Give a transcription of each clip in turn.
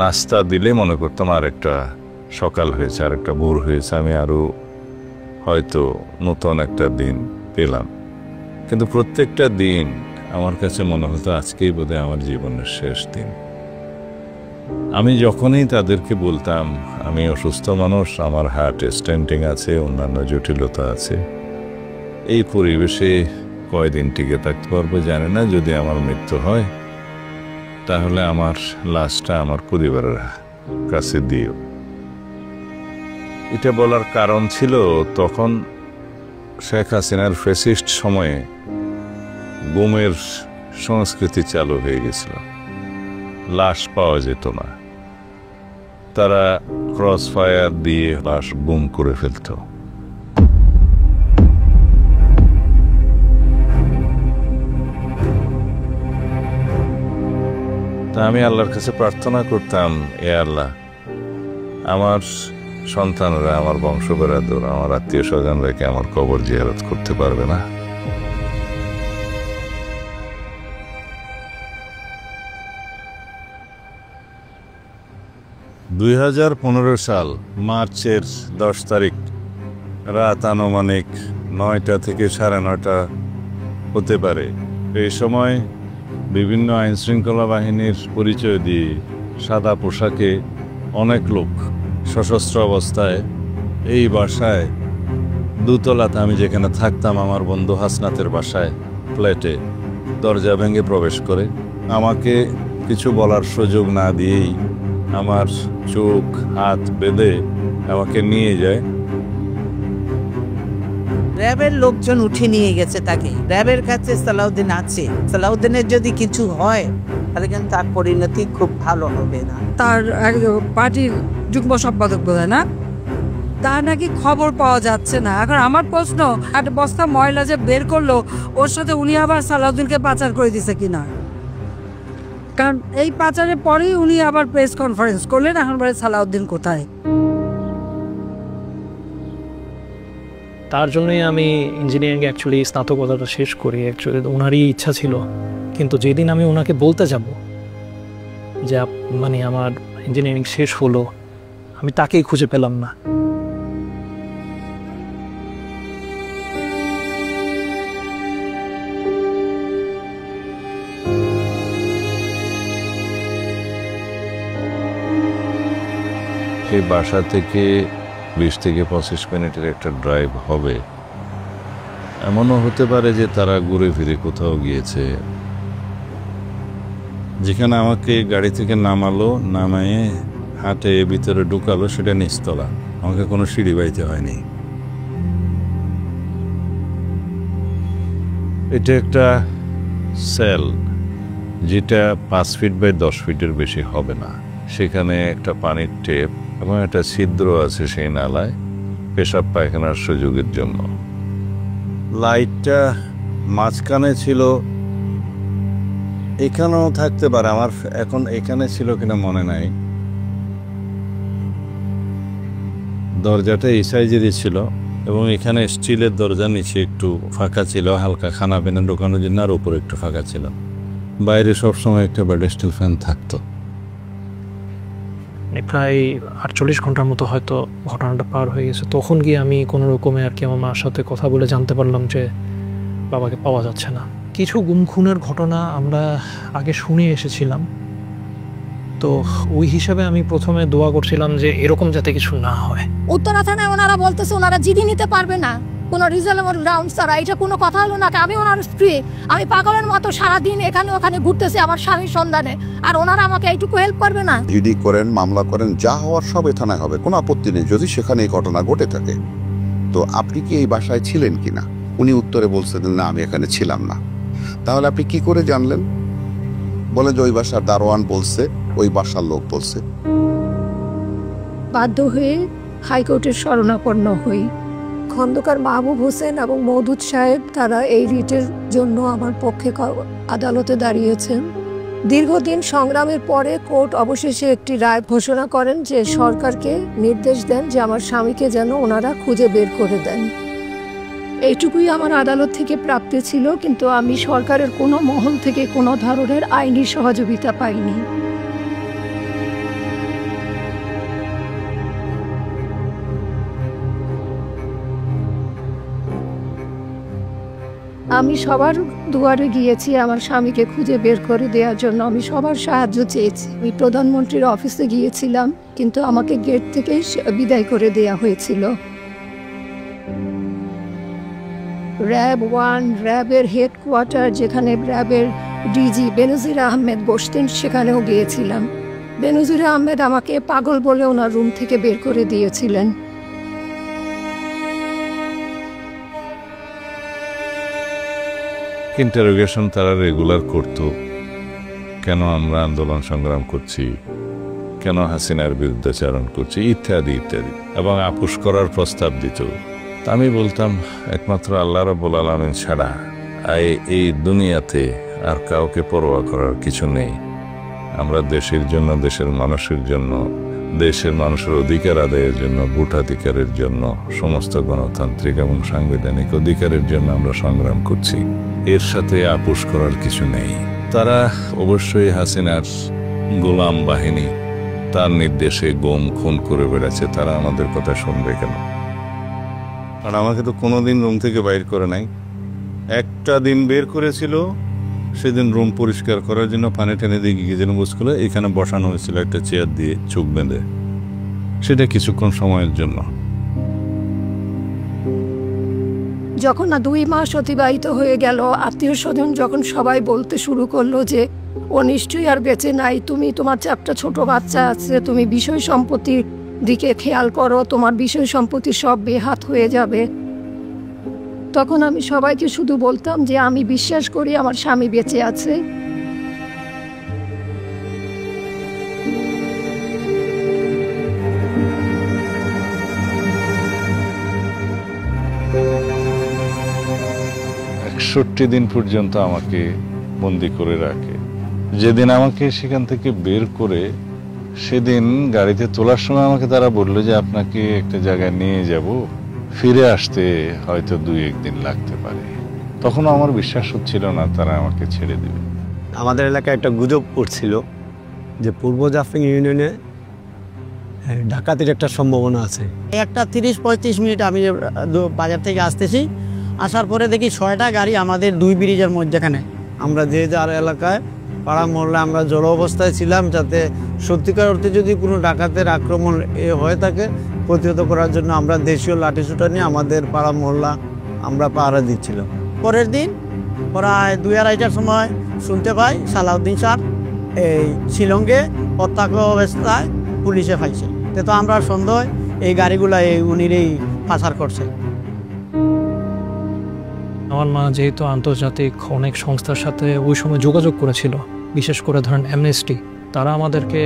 নাস্তা দিলে মনে করতাম আর একটা সকাল হয়েছে, আর একটা ভোর হয়েছে, আমি আরো হয়তো নতুন একটা দিন পেলাম। কিন্তু প্রত্যেকটা দিন আমার কাছে মনে হতো আজকেই বোধহয় আমার জীবনের শেষ দিন। আমি যখনই তাদেরকে বলতাম আমি অসুস্থ মানুষ, আমার হার্ট স্টেন্টিং আছে, অন্যান্য জটিলতা আছে, এই পরিবেশে কয়দিন টিকে থাকতে পারবো জানি না, যদি আমার মৃত্যু হয় তাহলে আমার লাশটা আমার পরিবারের কাছে দিও। এটা বলার কারণ ছিল তখন শেখ হাসিনার ফ্যাসিস্ট সময়ে গুমের সংস্কৃতি চালু হয়ে গেছিল, লাশ পাওয়া যেত না, তারা ক্রস ফায়ার দিয়ে লাশ গুম করে ফেলত। তা আমি আল্লাহর কাছে প্রার্থনা করতাম, এ আল্লাহ, আমার সন্তানরা, আমার বংশ বেরাদর, আমার আত্মীয় স্বজনরা কি আমার কবর জিয়ারত করতে পারবে না? সাল মার্চের 10 তারিখ রাত আনুমানিক 9টা থেকে 9:30 হতে পারে। এই সময় বিভিন্ন আইন শৃঙ্খলা বাহিনীর পরিচয় দিয়ে সাদা পোশাকে অনেক লোক সশস্ত্র অবস্থায় এই বাসায় দোতলাতে, আমি যেখানে থাকতাম আমার বন্ধু হাসনাতের বাসায়, ফ্ল্যাটে দরজা ভেঙে প্রবেশ করে আমাকে কিছু বলার সুযোগ না দিয়েই আমার চোখ হাত বেঁধে আমাকে নিয়ে যায়। র্যাবের লোকজন উঠে নিয়ে গেছে তাকে। র্যাবের কাছে সালাউদ্দিন আছে, সালাউদ্দিনের যদি কিছু হয় তাহলে কিন্তু তার পরিণতি খুব ভালো হবে না। তার পার্টির যুগ্ম সম্পাদক বোধহয় না, তার নাকি খবর পাওয়া যাচ্ছে না। এখন আমার প্রশ্ন, একটা বস্তা ময়লা যে বের করলো, ওর সাথে উনি আবার সালাউদ্দিনকে পাচার করে দিছে কিনা? কারণ এই পাচারের পরেই উনি আবার প্রেস কনফারেন্স করলেন, এখন বলে সালাউদ্দিন কোথায়। তার জন্যই আমি ইঞ্জিনিয়ারিং অ্যাকচুয়ালি স্নাতকোত্তরটা শেষ করি। অ্যাকচুয়ালি ওনারই ইচ্ছা ছিল, কিন্তু যেদিন আমি ওনাকে বলতে যাব যে মানে আমার ইঞ্জিনিয়ারিং শেষ হলো, আমি তাকেই খুঁজে পেলাম না। সেই বাসা থেকে 20 থেকে 25 মিনিটের একটা ড্রাইভ হবে। এমনও হতে পারে যে তারা ঘুরে ফিরে কোথাও গিয়েছে। যেখানে আমাকে গাড়ি থেকে নামালো, নামায়ে হাটে ভিতরে ঢুকালো, সেটা নিচতলা, আমাকে কোনো সিঁড়ি বাইতে হয়নি। এটা একটা সেল যেটা 5 ফিট বাই 10 ফিটের বেশি হবে না। সেখানে একটা পানির টেপ এবং একটা ছিদ্র আছে সেই নালায় পেশাব পায়খানার সুযোগের জন্য। লাইটটা মাঝখানে ছিল, এখানেও থাকতে পারে, আমার এখন এখানে ছিল কিনা মনে নাই। দরজাটা এই সাইজেরই ছিল এবং এখানে স্টিলের দরজা, নিচে একটু ফাঁকা ছিল হালকা খানা পিনা ঢোকানোর জন্য, আর উপরে একটু ফাঁকা ছিল। বাইরে সবসময় একটা ব্যাডস্টিল ফ্যান থাকতো। প্রায় 48 ঘন্টার মতো হয়তো ঘটনাটা পার হয়ে গেছে। তখন গিয়ে আমি কোনো রকমে আর কি আমার মার সাথে কথা বলে জানতে পারলাম যে বাবাকে পাওয়া যাচ্ছে না। কিছু গুম খুনের ঘটনা আমরা আগে শুনে এসেছিলাম, তো ওই হিসাবে আমি প্রথমে দোয়া করছিলাম যে এরকম যাতে কিছু না হয়। উত্তরা থানায় ওনারা বলতেছে ওনারা জিডি নিতে পারবে না, কোনো রিজনেবল গ্রাউন্ড ছাড়া। এটা কোনো কথা হলো না। আমি ওনার স্ত্রী, আমি পাগলের মতো সারাদিন এখানে ওখানে ঘুরতেছি আমার স্বামীর সন্ধানে, আর ওনারা আমাকে এইটুকু হেল্প করবে না? জিডি করেন, মামলা করেন, যা হওয়ার সব থানায় হবে, কোনো আপত্তি নেই যদি সেখানে এই ঘটনা ঘটে থাকে। তো আপনি কি এই বাসায় ছিলেন কিনা? উনি উত্তরে বলছেন না, আমি এখানে ছিলাম না। তাহলে আপনি কি করে জানলেন? বলে যে ওই বাসার দারোয়ান বলছে, ওই বাসার লোক বলছে। বাধ্য হয়ে হাইকোর্টের শরণাপন্ন হই। খন্দকার মাহবুব হোসেন এবং মওদুদ সাহেব তারা এই রিটের জন্য আমার পক্ষে আদালতে দাঁড়িয়েছেন। দীর্ঘদিন সংগ্রামের পরে কোর্ট অবশেষে একটি রায় ঘোষণা করেন যে সরকারকে নির্দেশ দেন যে আমার স্বামীকে যেন ওনারা খুঁজে বের করে দেন। এইটুকুই আমার আদালত থেকে প্রাপ্তি ছিল, কিন্তু আমি সরকারের কোনো মহল থেকে কোনো ধরনের আইনি সহযোগিতা পাইনি। আমি সবার দুয়ারে গিয়েছি আমার স্বামীকে খুঁজে বের করে দেওয়ার জন্য। আমি সবার সাহায্য চেয়েছি। আমি প্রধানমন্ত্রীর অফিসে গিয়েছিলাম, কিন্তু আমাকে গেট থেকে বিদায় করে দেয়া হয়েছিল। র্যাব 1, র্যাবের হেডকোয়ার্টার যেখানে র্যাবের ডিজি বেনজির আহমেদ বসতেন, সেখানেও গিয়েছিলাম। বেনজির আহমেদ আমাকে পাগল বলে ওনার রুম থেকে বের করে দিয়েছিলেন। ইন্টারোগেশন তারা রেগুলার করত, কেন আমরা আন্দোলন সংগ্রাম করছি, কেন হাসিনার বিরুদ্ধাচারণ করছি, ইত্যাদি ইত্যাদি, এবং আপোষ করার প্রস্তাব দিত। আমি বলতাম একমাত্র আল্লাহ রাব্বুল আলামিন ছাড়া এই দুনিয়াতে আর কাউকে পরোয়া করার কিছু নেই। আমরা দেশের জন্য, দেশের মানুষের জন্য, দেশের মানুষের অধিকার আদায়ের জন্য, ভোটাধিকারের জন্য, সমস্ত গণতান্ত্রিক এবং সাংবিধানিক অধিকারের জন্য আমরা সংগ্রাম করছি। এর সাথে আপোষ করার কিছু নেই। তারা অবশ্যই হাসিনার গোলাম বাহিনী, তার নির্দেশে গুম খুন করে বেড়াচ্ছে, তারা আমাদের কথা শুনবে কেন? আর আমাকে তো কোনোদিন রুম থেকে বাইর করে নাই। একটা দিন বের করেছিল, সেদিন রুম পরিষ্কার করার জন্য পানি টেনে দিয়ে গিয়ে যেন বুঝছিল এখানে বসানো হয়েছিল একটা চেয়ার দিয়ে চোখ বেঁধে, সেটা কিছুক্ষণ সময়ের জন্য। যখন না 2 মাস অতিবাহিত হয়ে গেল, আত্মীয় স্বজন যখন সবাই বলতে শুরু করলো যে ও নিশ্চয়ই আর বেঁচে নাই, তুমি তোমার 4টা ছোট বাচ্চা আছে, তুমি বিষয় সম্পত্তির দিকে খেয়াল করো, তোমার বিষয় সম্পত্তি সব বেহাত হয়ে যাবে, তখন আমি সবাইকে শুধু বলতাম যে আমি বিশ্বাস করি আমার স্বামী বেঁচে আছে। ষাট দিন পর্যন্ত আমাকে বন্দি করে রাখে। যেদিন আমাকে সেখান থেকে বের করে সেদিন গাড়িতে তোলার সময় আমাকে তারা বললো যে আপনাকে একটা জায়গায় নিয়ে যাব, ফিরে আসতে হয়তো 2-1 দিন লাগতে পারে। তখন আমার বিশ্বাস হচ্ছিল না তারা আমাকে ছেড়ে দেবে। আমাদের এলাকায় একটা গুজব উঠছিল যে পূর্ব জাফলং ইউনিয়নে ডাকাতির একটা সম্ভাবনা আছে। একটা 30-35 মিনিট আমি বাজার থেকে আসতেছি, আসার পরে দেখি 6টা গাড়ি আমাদের 2 ব্রিজের মধ্যেখানে। আমরা যে যার এলাকায় পাড়া মহল্লা আমরা জড়ো অবস্থায় ছিলাম, যাতে সত্যিকার অর্থে যদি কোনো ডাকাতের আক্রমণ হয়ে থাকে প্রতিহত করার জন্য আমরা দেশীয় লাঠিসোঁটা নিয়ে আমাদের পাড়া মহল্লা আমরা পাহারা দিচ্ছিলাম। পরের দিন প্রায় 2-2:30টার সময় শুনতে পাই সালাউদ্দিন স্যার এই শিলংয়ে প্রত্যক্ষ অবস্থায় পুলিশে পাইছে। তো আমরা সন্দেহ এই গাড়িগুলো উনিরই পাচার করছে। আমার মা যেহেতু আন্তর্জাতিক অনেক সংস্থার সাথে ওই সময় যোগাযোগ করেছিল, বিশেষ করে ধরেন অ্যামনেস্টি, তারা আমাদেরকে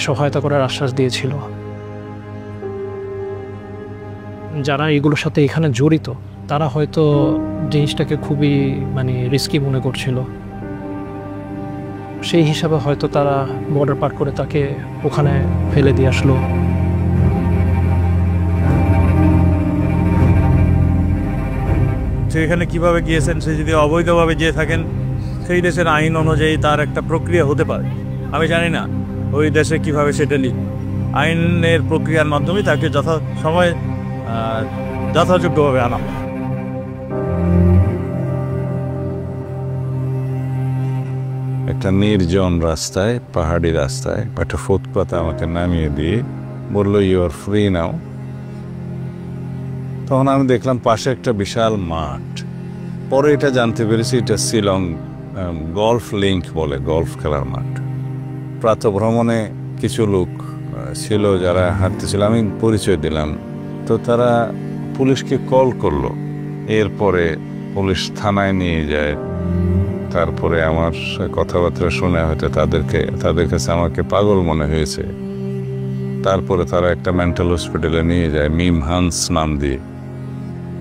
সহায়তা করার আশ্বাস দিয়েছিল। যারা এগুলোর সাথে এখানে জড়িত তারা হয়তো জিনিসটাকে খুবই রিস্কি মনে করছিল, সেই হিসাবে হয়তো তারা বর্ডার পার করে তাকে ওখানে ফেলে দিয়ে আসলো। সেখানে কিভাবে গিয়েছেন, সে যদি অবৈধভাবে যেয়ে থাকেন সেই দেশের আইন অনুযায়ী তার একটা প্রক্রিয়া হতে পারে। আমি জানি না ওই দেশে কিভাবে সেটা আইনের প্রক্রিয়ার মাধ্যমে তাকে যথাসময়ে যথাযোগ্যভাবে আনা। একটা নির্জন রাস্তায়, পাহাড়ি রাস্তায় একটা ফুটপাতে আমাকে নামিয়ে দিয়ে বললো ইউ আর ফ্রি নাও। তখন আমি দেখলাম পাশে একটা বিশাল মাঠ। পরে এটা জানতে পেরেছি এটা শিলং গলফ লিঙ্ক বলে, গলফ খেলার মাঠ। প্রাতঃভ্রমণে কিছু লোক ছিল যারা হাঁটতেছিল, আমি পরিচয় দিলাম। তো তারা পুলিশকে কল করলো, এরপরে পুলিশ থানায় নিয়ে যায়। তারপরে আমার কথাবার্তা শুনে হয়তো তাদের কাছে আমাকে পাগল মনে হয়েছে। তারপরে তারা একটা মেন্টাল হসপিটালে নিয়ে যায়, মিম হান্স নাম দিয়ে।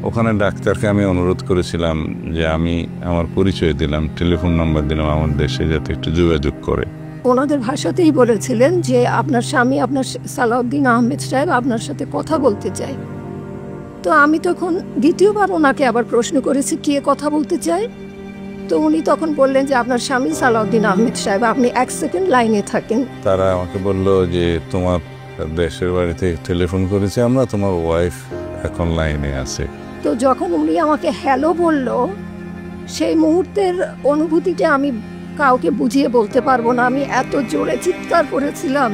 ওখানে ডাক্তারকে আমি অনুরোধ করেছিলাম যে আমি আমার পরিচয় দিলাম, টেলিফোন নাম্বার দিলাম আমার দেশে, যাতে একটু যোগাযোগ করে। ওনাদের ভাষাতেই বলেছিলেন যে আপনার স্বামী, আপনার সালাউদ্দিন আহমেদ সাহেব আপনার সাথে কথা বলতে চায়। তো আমি তখন দ্বিতীয়বার ওনাকে আবার প্রশ্ন করেছি কে কথা বলতে চায়। তো উনি তখন বললেন যে আপনার স্বামী সালাউদ্দিন আহমেদ সাহেব, আপনি 1 সেকেন্ড লাইনে থাকেন। তারা আমাকে বললো যে তোমার দেশের বাড়িতে টেলিফোন করেছে আমরা, তোমার ওয়াইফ এখন লাইনে আছে। তো যখন উনি আমাকে হ্যালো বলল, সেই মুহূর্তের অনুভূতিটা আমি কাউকে বুঝিয়ে বলতে পারবো না। আমি এত জোরে চিৎকার করেছিলাম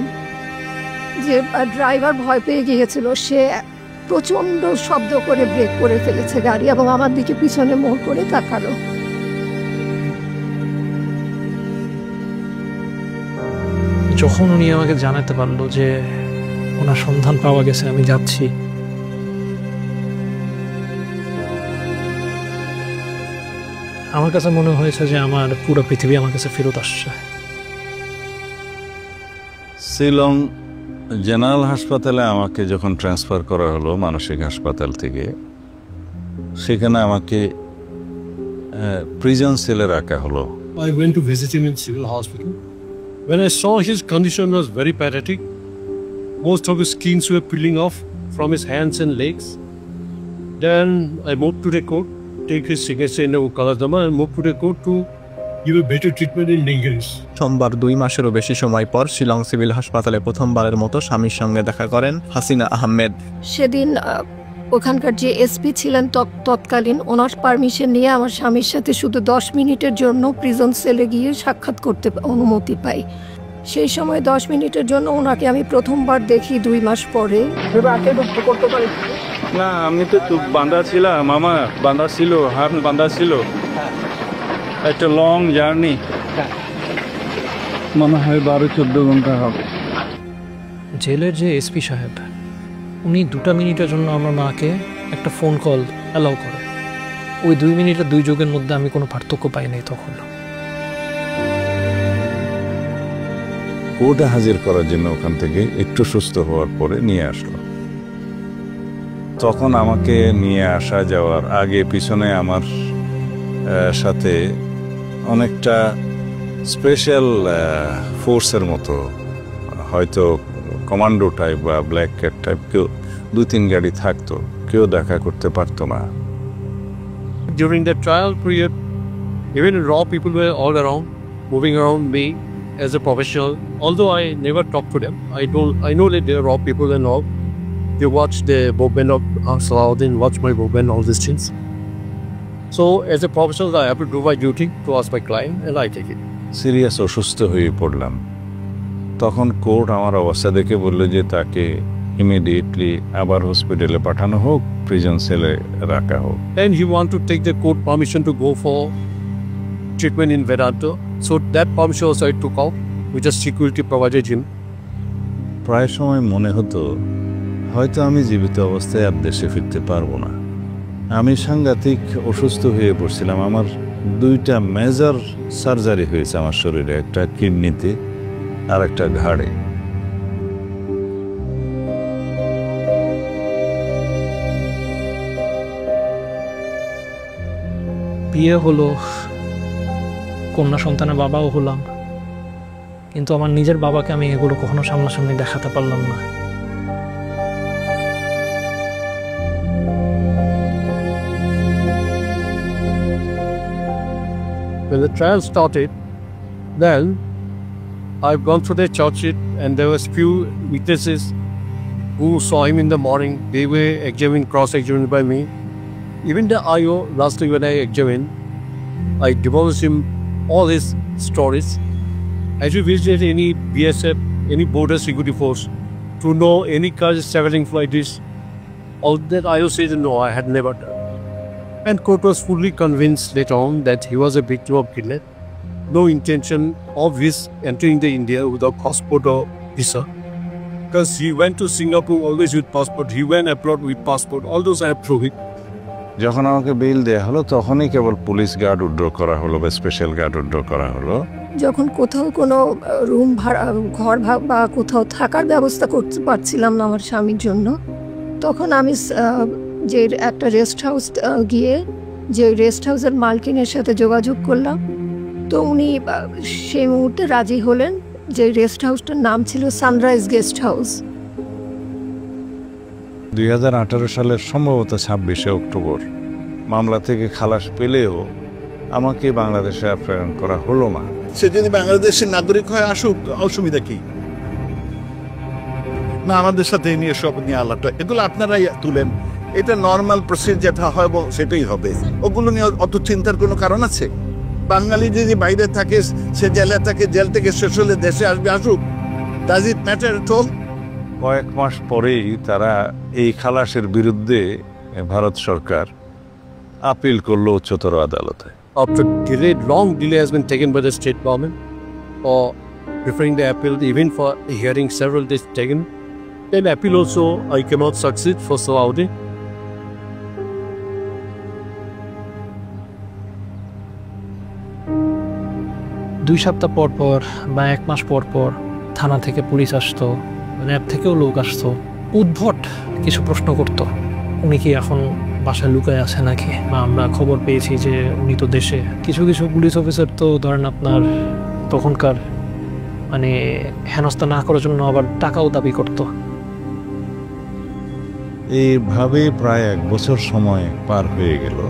যে ড্রাইভার ভয় পেয়ে গিয়েছিল। সে প্রচণ্ড শব্দ করে ব্রেক করে ফেলেছে গাড়ি এবং আমার দিকে পিছনে মোড় করে তাকালো। যখন উনি আমাকে জানাতে পারলো যে ওনার সন্ধান পাওয়া গেছে, আমি যাচ্ছি, আমার কাছে মনে হয়েছে যে আমার পুরো পৃথিবী আমার কাছে ফেরত আসছে। শিলং জেনারেল হাসপাতালে আমাকে যখন ট্রান্সফার করা হলো মানসিক হাসপাতাল থেকে, সেখানে আমাকে প্রিজন সেলে রাখা হলো। I went to visit him in civil hospital. When I saw his condition was very pathetic, most of his skins were peeling off from his hands and legs. Then I moved to the court, take his signature in Kaladama and moved to the court to give a better treatment in Ningris. সোমবার 2 মাসেরও বেশি সময় পর Shillong civil হাসপাতালে প্রথমবারের মতো স্বামীর সঙ্গে দেখা করেন হাসিনা আহমেদ। সেদিন ওখানকার যে এসপি ছিলেন তৎকালীন, ওনার পারমিশন নিয়ে আমার স্বামীর সাথে শুধু 10 মিনিটের জন্য প্রিজন সেলে গিয়ে সাক্ষাৎ করতে অনুমতি পাই। সেই সময় 10 মিনিটের জন্য ওনাকে আমি প্রথমবার দেখি 2 মাস পরে। না, আমি তো বাঁধা ছিলাম, মামা বাঁধা ছিল, হাত বাঁধা ছিল। একটা লং জার্নি, মনে হয় 12-14 ঘন্টা হবে। জেলের যে এসপি সাহেব, উনি 2 মিনিটের জন্য আমার মাকে একটা ফোন কল অ্যালাউ করে। ওই 2 মিনিটের 2 যুগের মধ্যে আমি কোনো পার্থক্য পাই নাই তখন। কোর্টে হাজির করার জন্য ওখান থেকে একটু সুস্থ হওয়ার পরে নিয়ে আসলো। তখন আমাকে নিয়ে আসা যাওয়ার আগে পিছনে আমার সাথে অনেকটা স্পেশাল ফোর্সের মতো, হয়তো কমান্ডো টাইপ বা ব্ল্যাক ক্যাট টাইপ কেউ 2-3 গাড়ি থাকতো, কেউ দেখা করতে পারতো না। During the trial period, even raw people were all around, moving around me as a professional. Although I never talked to them, I know that they are raw people and all. They watch the movement of Salahuddin, watch my movement, all these things. So as a professional, I have to do my duty towards my client and I take it. Serious অসুস্থ হয়ে পড়লাম। তখন court আমার অবস্থা দেখে বলল যে তাকে ইমিডিয়েটলি আবার হসপিটালে পাঠানো হোক, প্রিজন সেলে রাখা হোক। And he want to take the court permission to go for treatment in Vedanta. So that permission also I took out, which just security provided him. প্রায় সময় মনে হতো হয়তো আমি জীবিত অবস্থায় আর দেশে ফিরতে পারবো না। আমি সাংঘাতিক অসুস্থ হয়ে পড়ছিলাম। আমার 2টা মেজর সার্জারি হয়েছে আমার শরীরে, একটা কিডনিতে আর একটা ঘাড়ে। বিয়ে হলো, কন্যা সন্তানের বাবাও হলাম, কিন্তু আমার নিজের বাবাকে আমি এগুলো কখনো সামনাসামনি দেখাতে পারলাম না। When the trial started, then I've gone through the church and there was few witnesses who saw him in the morning. They were examined, cross-examined by me. Even the IO, last week when I examined, I divulged him all his stories. As we visited any BSF, any border security force, to know any cars traveling like this, all that IO said no, I had never done. And court was fully convinced later on that he was a victim of kidnap. No intention of his entering the India without passport or visa. Because he went to Singapore always with passport. He went abroad with passport. All those I have proved. যখন আমাকে bell দেয়া হলো তখনই কেবল police guard withdraw করা হলো বা special guard withdraw করা হলো। যখন কোথাও কোনো রুম ভাড়া, ঘর বা কোথাও থাকার ব্যবস্থা করতে পারছিলাম না আমার স্বামীর জন্য, তখন আমি যে একটা রেস্ট হাউস গিয়ে যে রেস্ট হাউসের মালকিনের সাথে যোগাযোগ করলাম। তো উনি সেই মুহূর্তে রাজি হলেন। যে রেস্ট হাউসটার নাম ছিল সানরাইজ গেস্ট হাউস। 2018 সালের সম্ভবত 26শে অক্টোবর মামলা থেকে খালাস পেলেও আমাকে বাংলাদেশে প্রেরণ করা হলো না। সে যদি বাংলাদেশের নাগরিক হয় আসুক, অসুবিধা কি? না, আমাদের সাথে নিয়ে সব নিয়ে আলাদা, এগুলো আপনারাই তুলেন। এটা নর্মাল প্রসেস যেটা হয় সেটাই হবে। ওগুলো নিয়ে অত চিন্তার কোনো কারণ আছে? বাঙালি যদি বাইরে থাকে, সে জেলে থাকে, জেল থেকে শেষ হলে দেশে আসবে, আসুক। Does it matter at all? কয়েক মাস পরেই তারা এই খালাসের বিরুদ্ধে ভারত সরকার আপিল করলো উচ্চতর আদালতে। After long delay has been taken by the state government for preferring the appeal, even for hearing several days taken. Then appeal also I cannot succeed for Saudi. 2 সপ্তাহ পর পর বা 1 মাস পর পর থানা থেকে পুলিশ আসতো, র্যাব থেকেও লোক আসতো, উদ্ভট কিছু প্রশ্ন করতো। উনি কি এখন বাসায় লুকায় আছে নাকি, বা আমরা খবর পেয়েছি যে উনি তো দেশে। কিছু কিছু পুলিশ অফিসার তো ধরেন আপনার তখনকার মানে হেনস্থা না করার জন্য আবার টাকাও দাবি করতো। এইভাবে প্রায় 1 বছর সময় পার হয়ে গেল।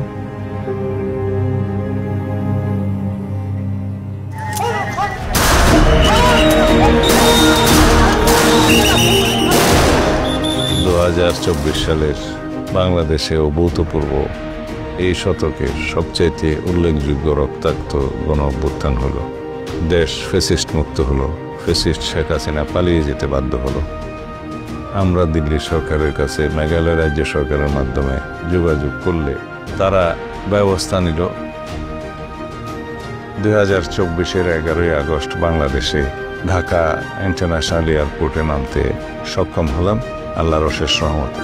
সালের বাংলাদেশে অভূতপূর্ব এই শতকের সবচাইতে উল্লেখযোগ্য রক্তাক্ত গণ অভ্যুত্থান হলো। দেশ ফ্যাসিস্ট মুক্ত হলো, ফ্যাসিস্ট শেখ হাসিনা পালিয়ে যেতে বাধ্য হলো। আমরা দিল্লি সরকারের কাছে মেঘালয় রাজ্য সরকারের মাধ্যমে যোগাযোগ করলে তারা ব্যবস্থা নিল। 2024-এর 11ই আগস্ট বাংলাদেশে ঢাকা ইন্টারন্যাশনাল এয়ারপোর্টে নামতে সক্ষম হলাম আল্লাহর অশেষ রহমতে।